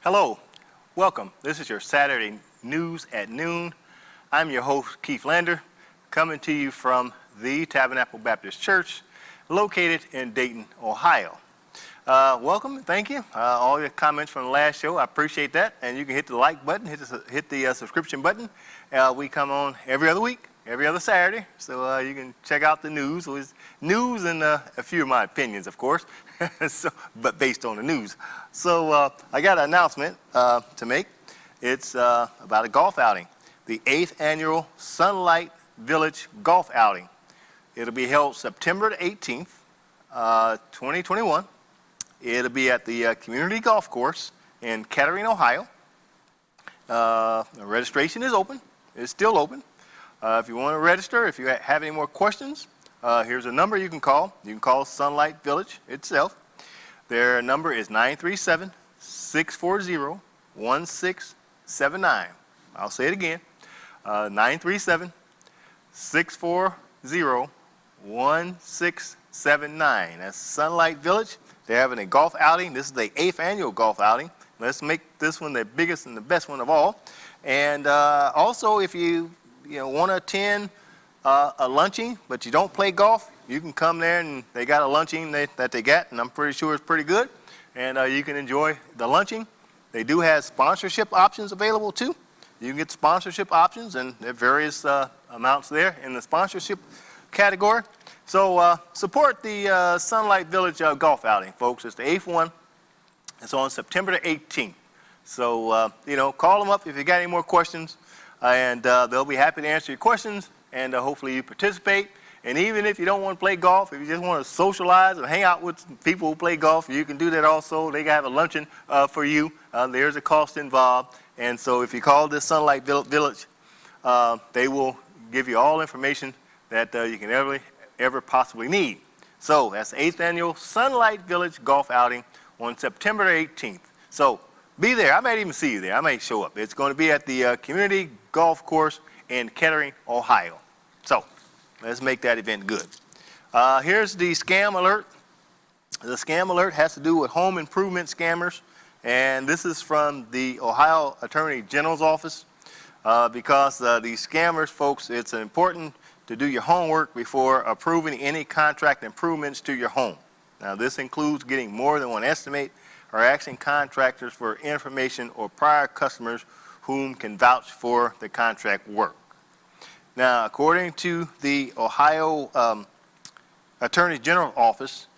Hello, welcome. This is your Saturday News at Noon. I'm your host, Keith Lander, coming to you from the Tabernacle Baptist Church, located in Dayton, Ohio. Welcome, thank you. All your comments from the last show, I appreciate that. And you can hit the like button, hit the subscription button. We come on every other week, every other Saturday, so you can check out the news. It's news and a few of my opinions, of course, but based on the news. So I got an announcement to make. It's about a golf outing, the 8th Annual Sunlight Village Golf Outing. It'll be held September the 18th, 2021. It'll be at the Community Golf Course in Kettering, Ohio. Registration is open. It's still open. If you want to register, if you have any more questions, here's a number you can call. You can call Sunlight Village itself. Their number is 937-640-1679. I'll say it again. 937-640-1679. That's Sunlight Village. They're having a golf outing. This is the 8th annual golf outing. Let's make this one the biggest and the best one of all. And also, if you want to attend a luncheon, but you don't play golf, you can come there and they got a luncheon that they got, and I'm pretty sure it's pretty good. And you can enjoy the luncheon. They do have sponsorship options available too. You can get sponsorship options, and there are various amounts there in the sponsorship category. So support the Sunlight Village golf outing, folks. It's the 8th one. It's on September the 18th. So, call them up if you got any more questions, and they'll be happy to answer your questions, and hopefully you participate. And even if you don't want to play golf, if you just want to socialize and hang out with people who play golf, you can do that also. They have a luncheon for you. There's a cost involved. And so if you call this Sunlight Village, they will give you all information that you can ever possibly need. So that's the 8th Annual Sunlight Village Golf Outing on September 18th. So be there. I might even see you there. I may show up. It's going to be at the Community Golf Course in Kettering, Ohio. So let's make that event good. Here's the scam alert. The scam alert has to do with home improvement scammers. And this is from the Ohio Attorney General's office. Because these scammers, folks, it's important to do your homework before approving any contract improvements to your home. Now, this includes getting more than one estimate or asking contractors for information or prior customers whom can vouch for the contract work. Now, according to the Ohio Attorney General office,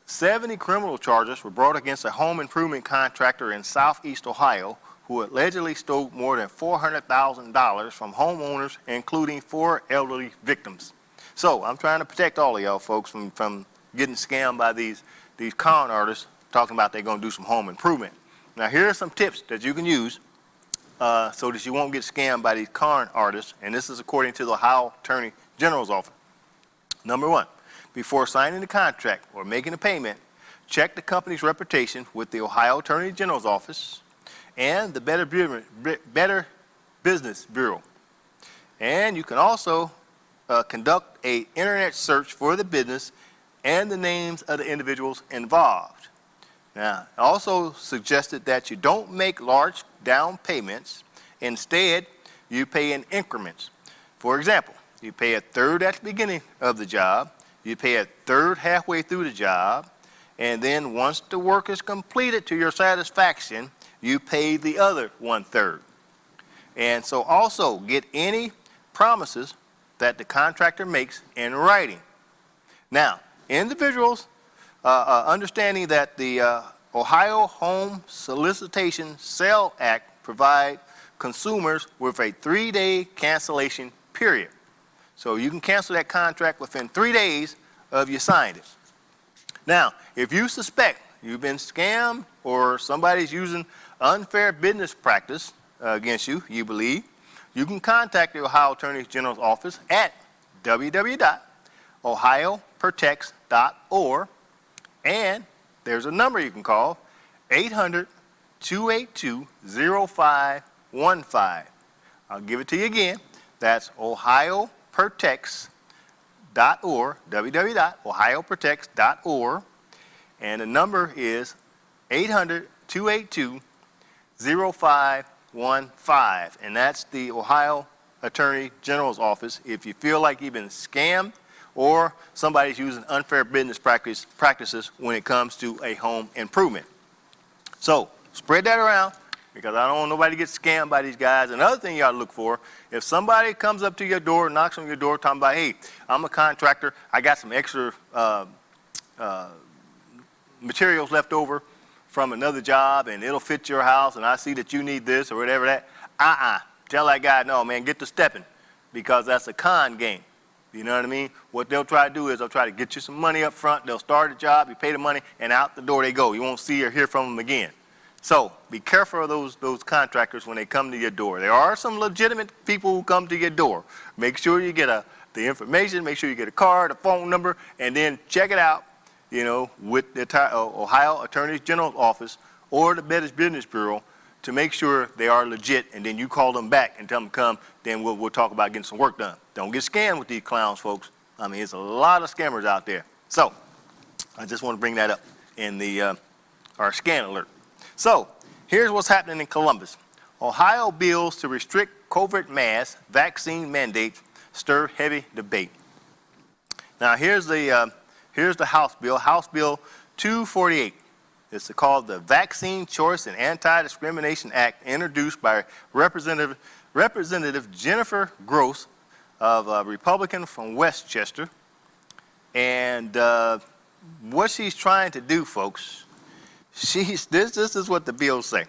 70 criminal charges were brought against a home improvement contractor in Southeast Ohio who allegedly stole more than $400,000 from homeowners, including 4 elderly victims. So I'm trying to protect all of y'all folks from getting scammed by these con artists talking about they're going to do some home improvement. Now, here are some tips that you can use so that you won't get scammed by these con artists, and this is according to the Ohio Attorney General's office. Number 1, before signing the contract or making a payment, check the company's reputation with the Ohio Attorney General's office and the Better Business Bureau. And you can also conduct an internet search for the business and the names of the individuals involved. Now, I also suggested that you don't make large down payments. Instead, you pay in increments. For example, you pay a third at the beginning of the job, you pay a third halfway through the job, and then once the work is completed to your satisfaction, you pay the other 1/3. And so also get any promises that the contractor makes in writing. Now, individuals understanding that the Ohio Home Solicitation Sale Act provide consumers with a 3-day cancellation period. So you can cancel that contract within 3 days of you signed it. Now, if you suspect you've been scammed or somebody's using unfair business practice against you, you believe, you can contact the Ohio Attorney General's office at www.ohioprotects.org, and there's a number you can call, 800-282-0515. I'll give it to you again. That's ohioprotects.org, www.ohioprotects.org, and the number is 800-282-0515. 0515, and that's the Ohio Attorney General's office. If you feel like you've been scammed or somebody's using unfair business practices when it comes to a home improvement. So spread that around, because I don't want nobody to get scammed by these guys. Another thing you ought to look for, if somebody comes up to your door, knocks on your door, talking about, hey, I'm a contractor, I got some extra materials left over from another job, and it'll fit your house, and I see that you need this or whatever that, tell that guy, no, man, get to stepping, because that's a con game. You know what I mean? What they'll try to do is they'll try to get you some money up front, they'll start a job, you pay the money, and out the door they go. You won't see or hear from them again. So be careful of those contractors when they come to your door. There are some legitimate people who come to your door. Make sure you get the information, make sure you get a card, a phone number, and then check it out, with the Ohio Attorney General's office or the Better Business Bureau to make sure they are legit, and then you call them back and tell them to come, then we'll talk about getting some work done. Don't get scammed with these clowns, folks. I mean, there's a lot of scammers out there. So I just want to bring that up in our scan alert. So here's what's happening in Columbus. Ohio bills to restrict COVID mass vaccine mandates stir heavy debate. Now here's the House bill, House Bill 248. It's called the Vaccine Choice and Anti-Discrimination Act, introduced by Representative Jennifer Gross, of a Republican from Westchester. And what she's trying to do, folks, this is what the bills say.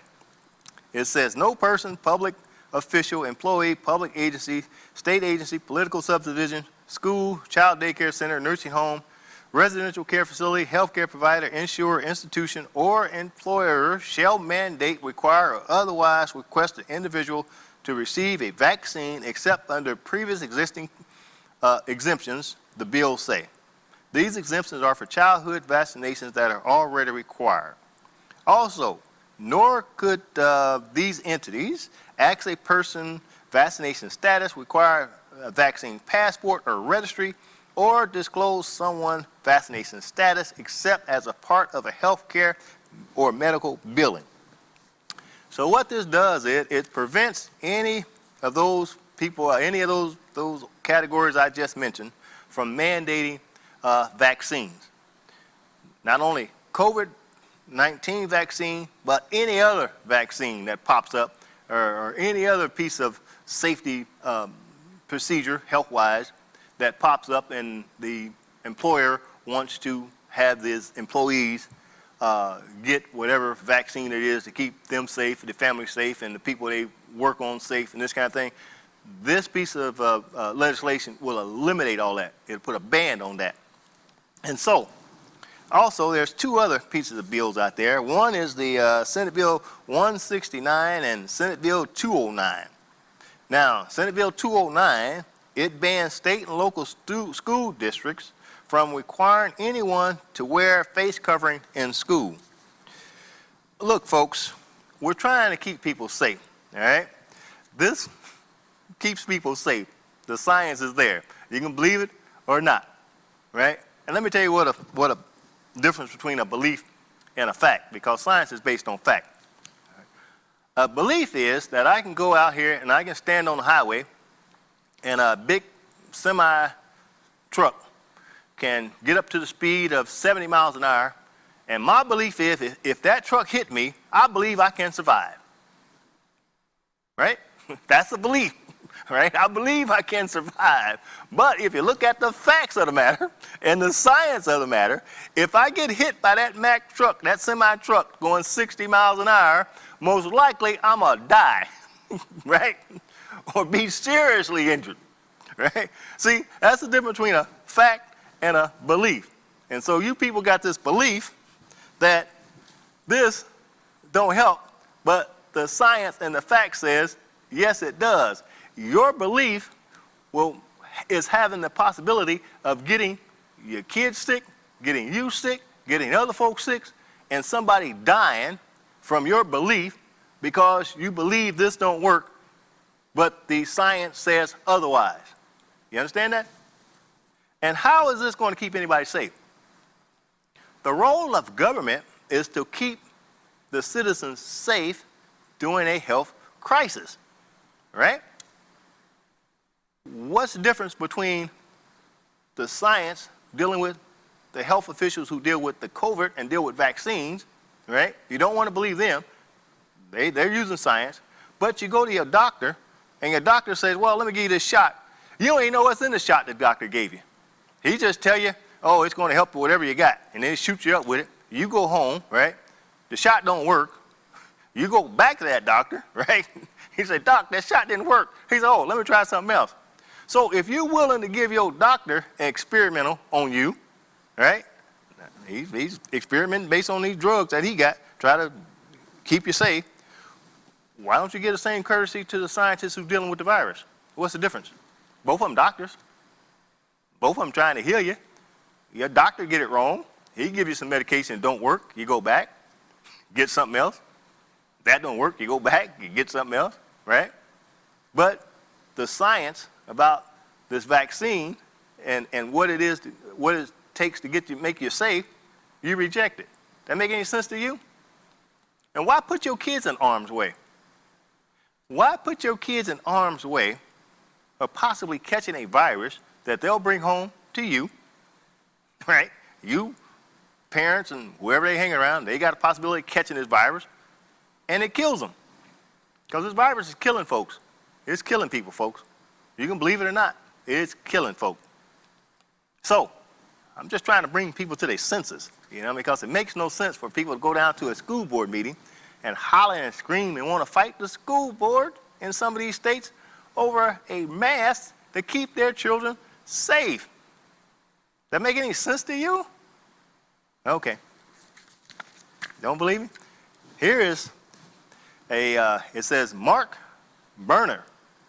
It says, no person, public official, employee, public agency, state agency, political subdivision, school, child daycare center, nursing home, residential care facility, healthcare provider, insurer, institution, or employer shall mandate, require, or otherwise request an individual to receive a vaccine except under previous existing exemptions, the bills say. These exemptions are for childhood vaccinations that are already required. Also, nor could these entities ask a person vaccination status, require a vaccine passport or registry, or disclose someone vaccination status except as a part of a health care or medical billing. So what this does is it prevents any of those people, any of those categories I just mentioned, from mandating vaccines. Not only COVID-19 vaccine, but any other vaccine that pops up, or any other piece of safety procedure, health-wise, that pops up and the employer wants to have his employees get whatever vaccine it is to keep them safe, the family safe, and the people they work on safe, and this kind of thing. This piece of legislation will eliminate all that. It'll put a ban on that. And so, also, there's two other pieces of bills out there. One is the Senate Bill 169 and Senate Bill 209. Now, Senate Bill 209, it bans state and local school districts from requiring anyone to wear face covering in school. Look, folks, we're trying to keep people safe, all right? This keeps people safe. The science is there. You can believe it or not, right? And let me tell you what a difference between a belief and a fact, because science is based on fact. A belief is that I can go out here and I can stand on the highway and a big semi truck can get up to the speed of 70 miles an hour, and my belief is if that truck hit me, I believe I can survive. Right? That's a belief, right? I believe I can survive. But if you look at the facts of the matter and the science of the matter, if I get hit by that Mack truck, that semi truck going 60 miles an hour, most likely I'm gonna die, right? Or be seriously injured, right? See, that's the difference between a fact and a belief. And so you people got this belief that this don't help, but the science and the fact says, yes, it does. Your belief is having the possibility of getting your kids sick, getting you sick, getting other folks sick, and somebody dying from your belief because you believe this don't work, but the science says otherwise. You understand that? And how is this going to keep anybody safe? The role of government is to keep the citizens safe during a health crisis, right? What's the difference between the science dealing with the health officials who deal with the COVID and deal with vaccines, right? You don't want to believe them. They're using science. But you go to your doctor, and your doctor says, well, let me give you this shot. You don't even know what's in the shot the doctor gave you. He just tell you, oh, it's going to help with whatever you got, and then he shoots you up with it. You go home, right? The shot don't work. You go back to that doctor, right? He said, Doc, that shot didn't work. He said, oh, let me try something else. So if you're willing to give your doctor an experimental on you, right? He's experimenting based on these drugs that he got, try to keep you safe. Why don't you give the same courtesy to the scientists who's dealing with the virus? What's the difference? Both of them doctors. Both of them trying to heal you. Your doctor get it wrong. He give you some medication that don't work. You go back, get something else. That don't work. You go back, you get something else, right? But the science about this vaccine and what it is, what it takes to make you safe, you reject it. That make any sense to you? And why put your kids in harm's way? Why put your kids in harm's way of possibly catching a virus that they'll bring home to you, right? You, parents, and whoever they hang around, they got a possibility of catching this virus, and it kills them. Because this virus is killing folks. It's killing people, folks. You can believe it or not, it's killing folks. So, I'm just trying to bring people to their senses, because it makes no sense for people to go down to a school board meeting and holler and scream and want to fight the school board in some of these states over a mask to keep their children safe. That make any sense to you? Okay. Don't believe me? Here is it says Mark Berner,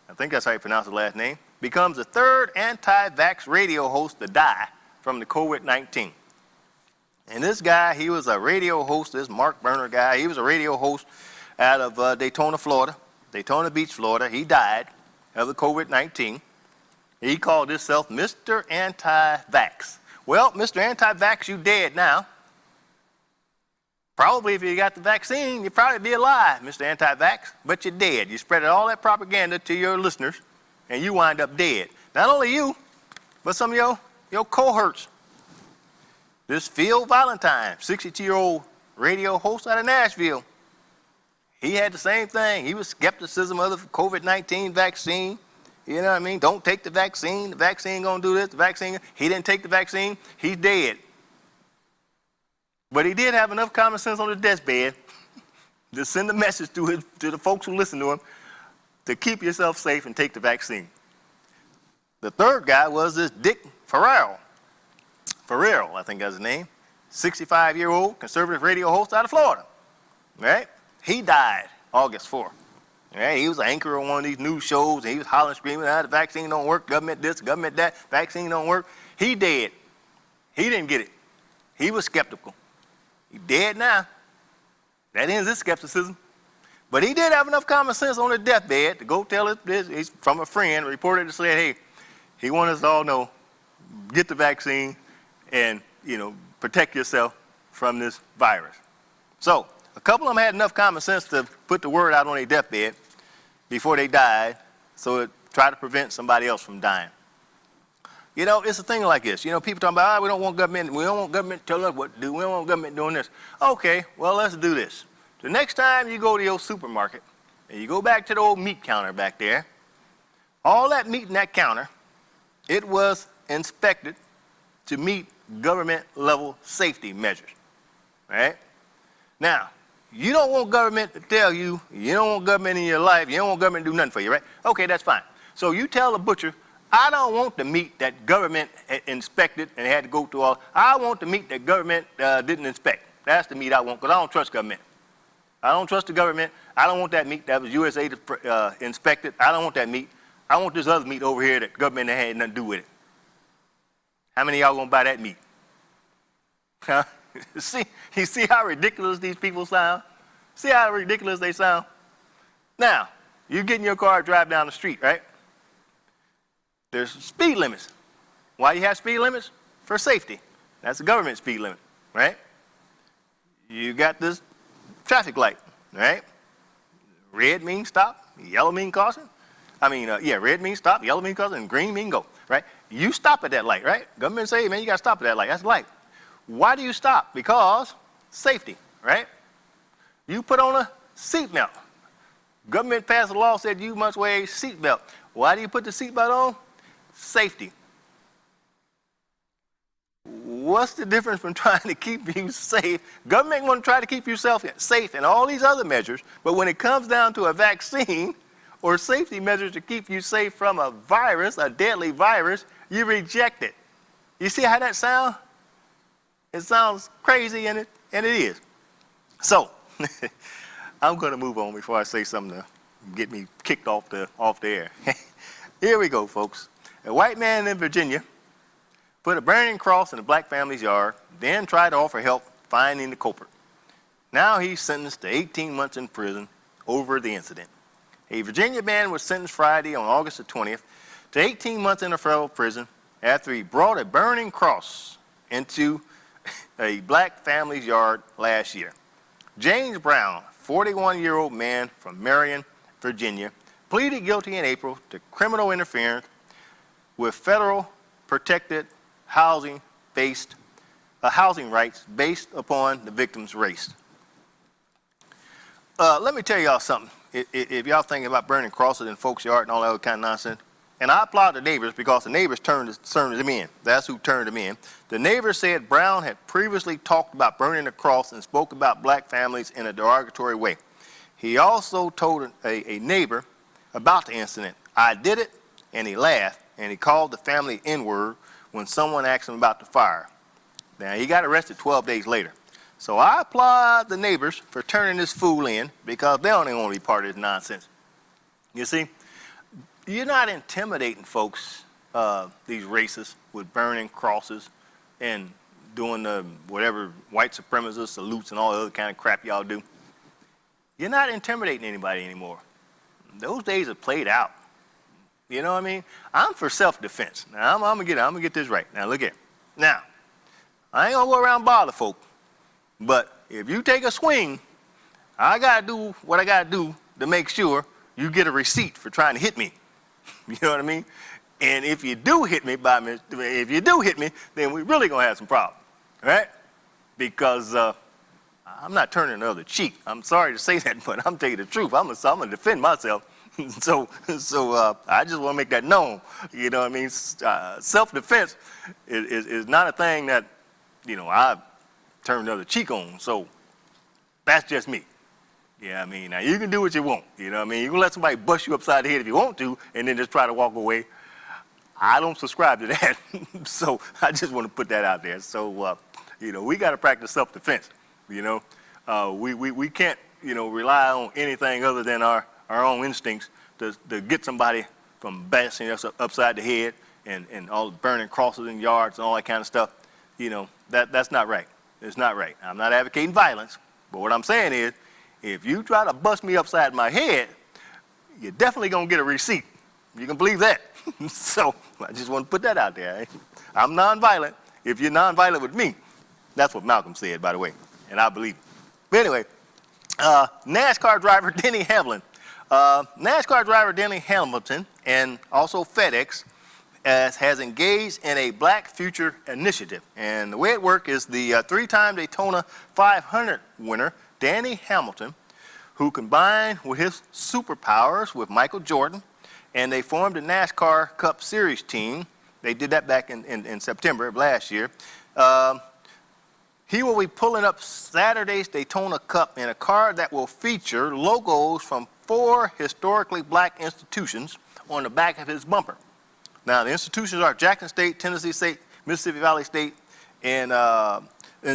I think that's how you pronounce the last name, becomes the third anti-vax radio host to die from the COVID-19. And this guy, he was a radio host, this Mark Berner guy, he was a radio host out of Daytona, Florida, Daytona Beach, Florida. He died of the COVID-19. He called himself Mr. Anti-Vax. Well, Mr. Anti-Vax, you dead now. Probably if you got the vaccine, you'd probably be alive, Mr. Anti-Vax, but you're dead. You spread all that propaganda to your listeners, and you wind up dead. Not only you, but some of your cohorts. This Phil Valentine, 62-year-old radio host out of Nashville, he had the same thing. He was skepticism of the COVID-19 vaccine. You know what I mean? Don't take the vaccine. The vaccine gonna do this. The vaccine. He didn't take the vaccine. He's dead. But he did have enough common sense on his deathbed to send a message to the folks who listen to him to keep yourself safe and take the vaccine. The third guy was this Dick Farrell, I think that's his name, 65-year-old conservative radio host out of Florida, right? He died August 4th. Right? He was an anchor on one of these news shows, and he was hollering, screaming, the vaccine don't work, government this, government that, vaccine don't work. He dead. He didn't get it. He was skeptical. He dead now. That ends his skepticism. But he did have enough common sense on his deathbed to go tell this. He's from a friend, reported and said, hey, he wanted us to all know, get the vaccine and, protect yourself from this virus. So, a couple of them had enough common sense to put the word out on their deathbed before they died, so it try to prevent somebody else from dying. It's a thing like this. People talking about, we don't want government telling us what to do. We don't want government doing this. Okay, well, let's do this. The next time you go to your supermarket and you go back to the old meat counter back there, all that meat in that counter, it was inspected to meet government level safety measures, right? Now, you don't want government to tell you, you don't want government in your life, you don't want government to do nothing for you, right? Okay, that's fine. So you tell the butcher, I don't want the meat that government inspected and had to go through all. I want the meat that government didn't inspect. That's the meat I want, because I don't trust government. I don't trust the government. I don't want that meat that was USA inspected. I don't want that meat. I want this other meat over here that government had nothing to do with it. How many of y'all gonna buy that meat? Huh? You see how ridiculous these people sound? See how ridiculous they sound? Now, you get in your car, drive down the street, right? There's speed limits. Why do you have speed limits? For safety. That's the government speed limit, right? You got this traffic light, right? Red means stop, yellow means caution. Red means stop, yellow means caution, and green means go, right? You stop at that light, right? Government say, man, you got to stop at that light. That's the light. Why do you stop? Because safety, right? You put on a seatbelt. Government passed a law said you must wear a seatbelt. Why do you put the seatbelt on? Safety. What's the difference from trying to keep you safe? Government want to try to keep you safe and all these other measures, but when it comes down to a vaccine or safety measures to keep you safe from a virus, a deadly virus, you reject it. You see how that sounds? It sounds crazy, and it is. So, I'm going to move on before I say something to get me kicked off the air. Here we go, folks. A white man in Virginia put a burning cross in a black family's yard, then tried to offer help finding the culprit. Now he's sentenced to 18 months in prison over the incident. A Virginia man was sentenced Friday on August the 20th to 18 months in a federal prison after he brought a burning cross into a black family's yard last year. James Brown, 41-year-old man from Marion, Virginia, pleaded guilty in April to criminal interference with federal protected housing rights based upon the victim's race. Let me tell y'all something. If y'all thinking about burning crosses in folks' yard and all that other kind of nonsense, and I applaud the neighbors because the neighbors turned them in. That's who turned them in. The neighbors said Brown had previously talked about burning the cross and spoke about black families in a derogatory way. He also told a neighbor about the incident. I did it, and he laughed, and he called the family N-word when someone asked him about the fire. Now, he got arrested 12 days later. So I applaud the neighbors for turning this fool in because they don't even want to be part of this nonsense. You see, you're not intimidating folks, these racists, with burning crosses and doing the whatever white supremacist salutes and all the other kind of crap y'all do. You're not intimidating anybody anymore. Those days are played out. You know what I mean? I'm for self-defense. Now, I'm gonna get this right. Now, look here. Now, I ain't gonna go around and bother folk, but if you take a swing, I gotta do what I gotta do to make sure you get a receipt for trying to hit me. You know what I mean? And if you do hit me, then we really gonna have some problems, right? Because I'm not turning the other cheek. I'm sorry to say that, but I'm telling you the truth. I'm gonna defend myself. So I just want to make that known. You know what I mean? Self-defense is not a thing that, I turn the other cheek on. So that's just me. Yeah, I mean, now you can do what you want. You know what I mean? You can let somebody bust you upside the head if you want to, and then just try to walk away. I don't subscribe to that. So I just want to put that out there. So, we got to practice self-defense. We can't, rely on anything other than our own instincts to get somebody from bashing us upside the head and all the burning crosses in yards and all that kind of stuff. That's not right. It's not right. I'm not advocating violence, but what I'm saying is, if you try to bust me upside my head, you're definitely going to get a receipt. You can believe that. So I just want to put that out there. I'm nonviolent. If you're nonviolent with me, that's what Malcolm said, by the way, and I believe it. But anyway, NASCAR driver Denny Hamlin. NASCAR driver Denny Hamilton and also FedEx has engaged in a Black Future initiative. And the way it works is the three-time Daytona 500 winner, Denny Hamilton, who combined with his superpowers with Michael Jordan, and they formed a NASCAR Cup Series team. They did that back in September of last year. He will be pulling up Saturday's Daytona Cup in a car that will feature logos from 4 historically black institutions on the back of his bumper. Now, the institutions are Jackson State, Tennessee State, Mississippi Valley State, and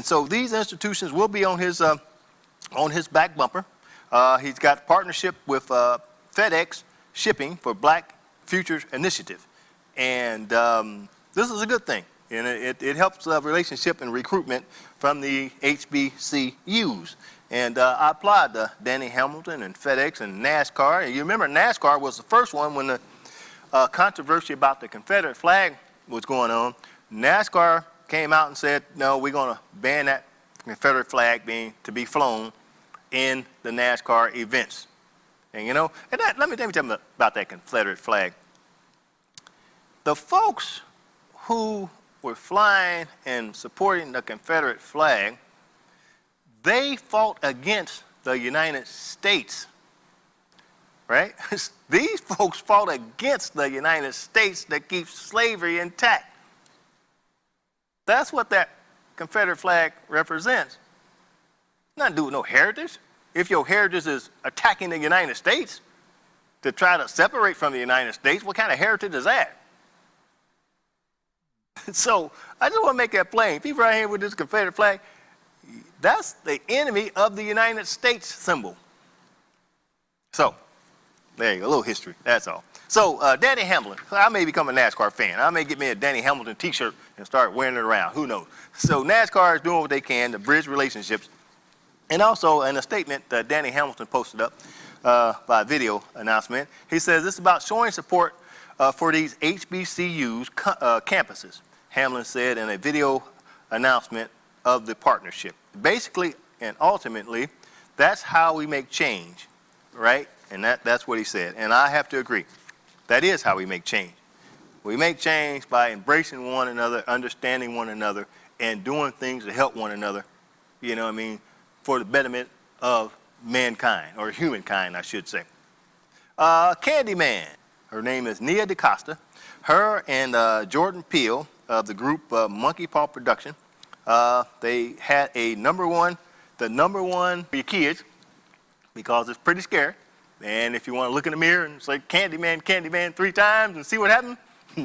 so these institutions will be on his back bumper. He's got partnership with FedEx Shipping for Black Futures Initiative, and this is a good thing, and it helps relationship and recruitment from the HBCUs. And I applaud Denny Hamilton and FedEx and NASCAR. And you remember NASCAR was the first one when the controversy about the Confederate flag was going on. NASCAR came out and said, no, we're going to ban that Confederate flag to be flown in the NASCAR events. And let me tell you about that Confederate flag. The folks who were flying and supporting the Confederate flag, they fought against the United States, right? These folks fought against the United States that keeps slavery intact. That's what that Confederate flag represents. Nothing to do with no heritage. If your heritage is attacking the United States to try to separate from the United States, what kind of heritage is that? So I just want to make that plain. People right here with this Confederate flag, that's the enemy of the United States symbol. So there you go, a little history, that's all. So Danny Hamlin, I may become a NASCAR fan. I may get me a Danny Hamilton t-shirt and start wearing it around, who knows. So NASCAR is doing what they can to bridge relationships. And also in a statement that Danny Hamilton posted up by video announcement, he says it's about showing support for these HBCUs campuses, Hamlin said in a video announcement of the partnership. Basically and ultimately, that's how we make change, right? And that's what he said. And I have to agree. That is how we make change. We make change by embracing one another, understanding one another, and doing things to help one another, for the betterment of mankind, or humankind, I should say. Candyman, her name is Nia DaCosta. Her and Jordan Peele of the group Monkey Paw Production, they had the number one for your kids, because it's pretty scary. And if you want to look in the mirror and say Candyman, Candyman 3 times and see what happens,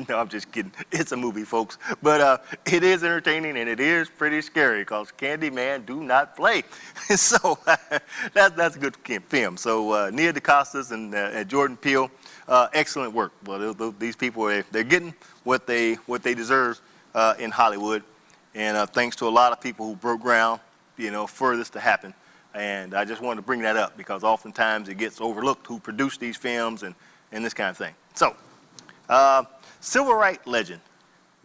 no, I'm just kidding. It's a movie, folks. But it is entertaining and it is pretty scary because Candyman do not play. So that's a good film. So Nia DaCosta and Jordan Peele, excellent work. Well, these people, they're getting what they deserve in Hollywood. And thanks to a lot of people who broke ground, for this to happen. And I just wanted to bring that up because oftentimes it gets overlooked who produced these films and this kind of thing. So, civil rights legend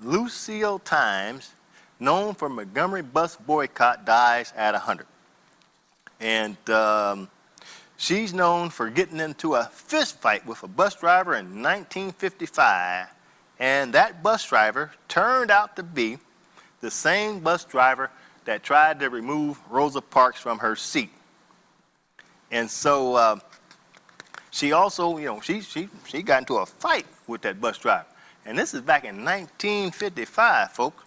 Lucille Times, known for Montgomery bus boycott, dies at 100. And she's known for getting into a fist fight with a bus driver in 1955. And that bus driver turned out to be the same bus driver that tried to remove Rosa Parks from her seat. And so she also, she got into a fight with that bus driver. And this is back in 1955, folks.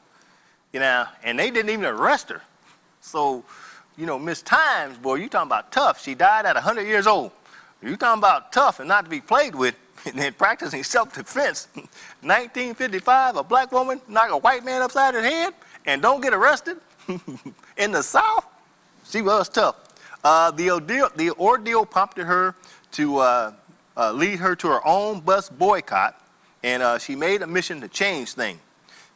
And they didn't even arrest her. So, Miss Times, boy, you talking about tough. She died at 100 years old. You talking about tough and not to be played with and then practicing self-defense. 1955, a black woman knock a white man upside his head and don't get arrested. In the South, she was tough. The ordeal prompted her to lead her to her own bus boycott, and she made a mission to change things.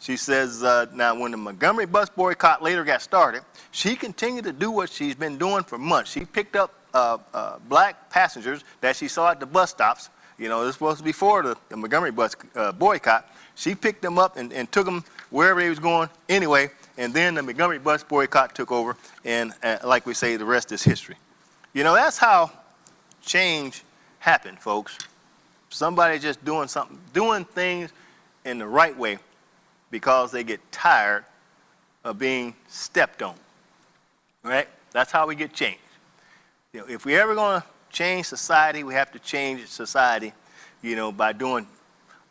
She says, now when the Montgomery bus boycott later got started, she continued to do what she's been doing for months. She picked up black passengers that she saw at the bus stops. This was supposed to be before the Montgomery bus boycott. She picked them up and took them wherever they was going anyway. And then the Montgomery bus boycott took over, and like we say, the rest is history. That's how change happened, folks. Somebody just doing things in the right way because they get tired of being stepped on, right? That's how we get change. If we're ever going to change society, we have to change society, by doing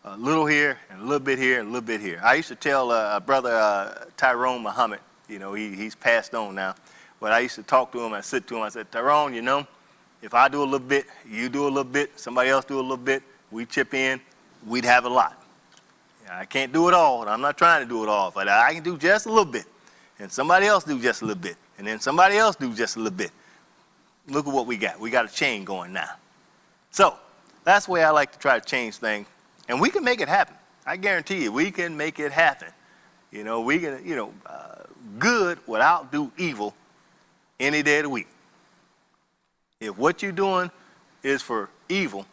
a little here and a little bit here and a little bit here. I used to tell brother Tyrone Muhammad, he's passed on now, but I used to talk to him, I sit to him, I said, Tyrone, if I do a little bit, you do a little bit, somebody else do a little bit, we chip in, we'd have a lot. I can't do it all, and I'm not trying to do it all, but I can do just a little bit, and somebody else do just a little bit, and then somebody else do just a little bit. Look at what we got. We got a chain going now. So that's the way I like to try to change things. And we can make it happen. I guarantee you, we can make it happen. We can, good without do evil any day of the week. If what you're doing is for evil,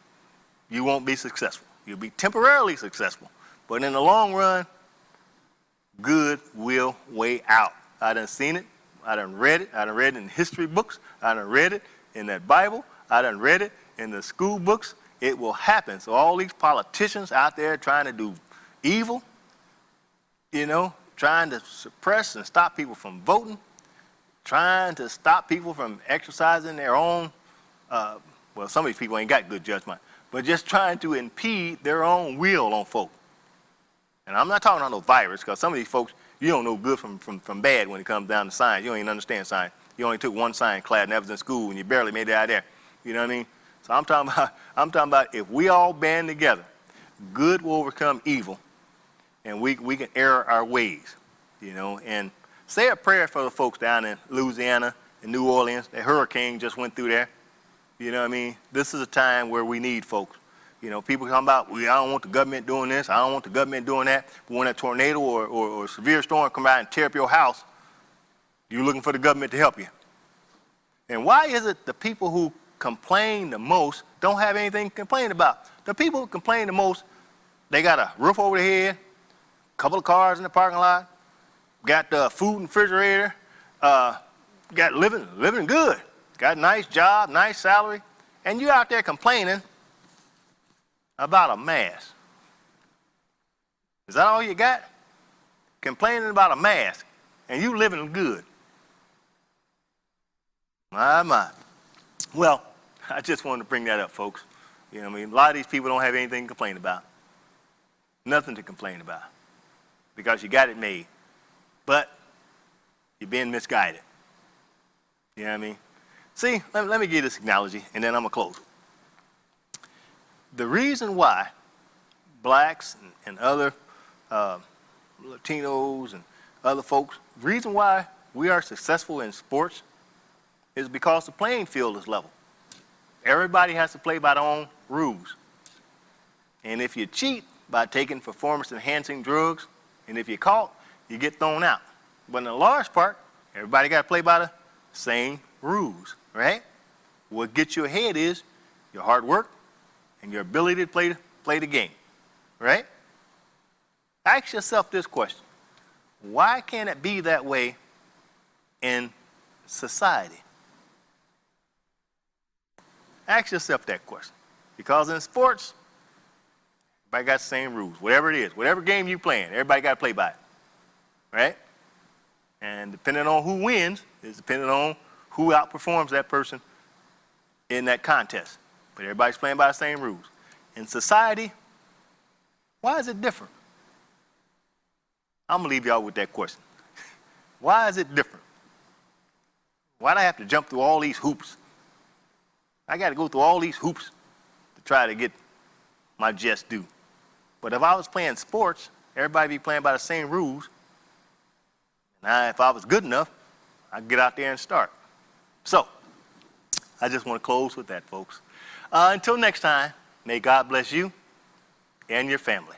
you won't be successful. You'll be temporarily successful. But in the long run, good will weigh out. I done seen it. I done read it. I done read it in history books. I done read it in that Bible. I done read it in the school books, it will happen. So all these politicians out there trying to do evil, trying to suppress and stop people from voting, trying to stop people from exercising their own, well, some of these people ain't got good judgment, but just trying to impede their own will on folk. And I'm not talking about no virus, because some of these folks, you don't know good from bad when it comes down to science. You don't even understand science. You only took one science class and that was in school, and you barely made it out there. You know what I mean? So I'm talking about if we all band together, good will overcome evil, and we can err our ways, and say a prayer for the folks down in Louisiana and New Orleans. That hurricane just went through there. You know what I mean? This is a time where we need folks. People talking about, I don't want the government doing this, I don't want the government doing that. But when a tornado or a severe storm come out and tear up your house, you're looking for the government to help you. And why is it the people who complain the most don't have anything to complain about? The people who complain the most, they got a roof over their head, a couple of cars in the parking lot, got food in the refrigerator, got living good, got a nice job, nice salary, and you out there complaining about a mask. Is that all you got? Complaining about a mask, and you living good. My. Well, I just wanted to bring that up, folks. A lot of these people don't have anything to complain about. Nothing to complain about. Because you got it made. But you're being misguided. You know what I mean? See, let me give you this analogy, and then I'm going to close. The reason why blacks and other Latinos and other folks, the reason why we are successful in sports is because the playing field is level. Everybody has to play by their own rules. And if you cheat by taking performance-enhancing drugs, and if you're caught, you get thrown out. But in the large part, everybody got to play by the same rules, right? What gets you ahead is your hard work and your ability to play the game, right? Ask yourself this question. Why can't it be that way in society? Ask yourself that question. Because in sports, everybody got the same rules. Whatever it is, whatever game you're playing, everybody got to play by it, right? And depending on who wins is depending on who outperforms that person in that contest. But everybody's playing by the same rules. In society, why is it different? I'm going to leave y'all with that question. Why is it different? Why do I have to jump through all these hoops? I got to go through all these hoops to try to get my just due. But if I was playing sports, everybody be playing by the same rules. And if I was good enough, I'd get out there and start. So, I just want to close with that, folks. Until next time, may God bless you and your family.